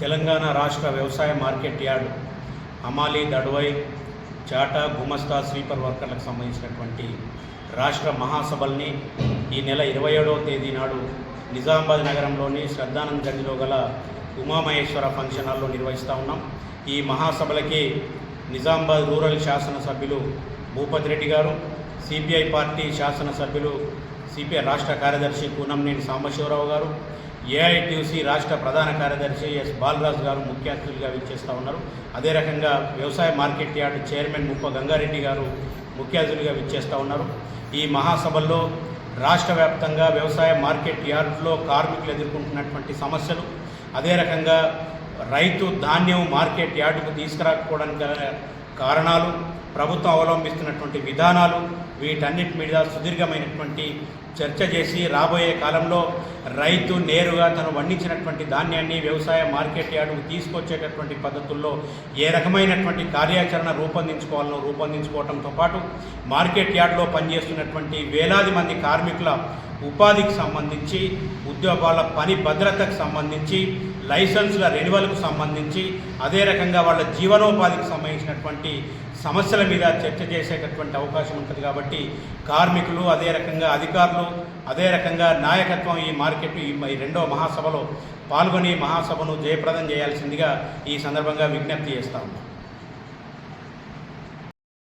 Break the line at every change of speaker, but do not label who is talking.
తెలంగాణ రాష్ట్ర వ్యవసాయ market yard హమాలీ దడ్వై చాటా గుమస్తా స్వీపర్ వర్కర్లకు సంబంధించినటువంటి రాష్ట్ర మహాసభల్ని ఈ నెల 27వ తేదీ నాడు నిజామాబాద్ నగరంలోని శ్రద్ధానంద్ గంజ్లో గల ఉమామహేశ్వర ఫంక్షన్ హాల్లో నిర్వహిస్తూ ఉన్నాం. ఈ మహాసభలకి నిజామాబాద్ రూరల్ శాసనసభ్యులు భూపతి రెడ్డి గారు, సిపిఐ పార్టీ శాసనసభ్యులు సిపిఐ రాష్ట్ర కార్యదర్శి కూనంనేని సాంబశివరావు గారు, ఏఐటీయూసీ రాష్ట్ర ప్రధాన కార్యదర్శి ఎస్ బాలరాజు గారు ముఖ్య అతిథులుగా విచ్చేస్తూ ఉన్నారు. అదే రకంగా వ్యవసాయ మార్కెట్ యార్డ్ చైర్మన్ ముప్ప గంగారెడ్డి గారు ముఖ్య అతిథులుగా విచ్చేస్తూ ఉన్నారు. ఈ మహాసభల్లో రాష్ట్ర వ్యాప్తంగా వ్యవసాయ మార్కెట్ యార్డులో కార్మికులు ఎదుర్కొంటున్నటువంటి సమస్యలు, అదే రకంగా రైతు ధాన్యం మార్కెట్ యార్డుకు తీసుకురాకపోవడానికి గల కారణాలు, ప్రభుత్వం అవలంబిస్తున్నటువంటి విధానాలు, వీటన్నిటి మీద సుదీర్ఘమైనటువంటి చర్చ చేసి రాబోయే కాలంలో రైతు నేరుగా తను పండించినటువంటి ధాన్యాన్ని వ్యవసాయ మార్కెట్ యార్డుకు తీసుకొచ్చేటటువంటి పద్ధతుల్లో ఏ రకమైనటువంటి కార్యాచరణ రూపొందించుకోవడంతో పాటు మార్కెట్ యార్డులో పనిచేస్తున్నటువంటి వేలాది మంది కార్మికుల ఉపాధికి సంబంధించి, ఉద్యోగాల పని భద్రతకు సంబంధించి, లైసెన్సుల రెన్యువల్కు సంబంధించి, అదే రకంగా వాళ్ళ జీవనోపాధికి సంబంధించినటువంటి సమస్యల మీద చర్చ చేసేటటువంటి అవకాశం ఉంటుంది. కాబట్టి కార్మికులు, అదే రకంగా అధికారులు, అదే రకంగా నాయకత్వం ఈ రెండవ మహాసభలో పాల్గొని మహాసభను జయప్రదం చేయాల్సిందిగా ఈ సందర్భంగా విజ్ఞప్తి చేస్తాము.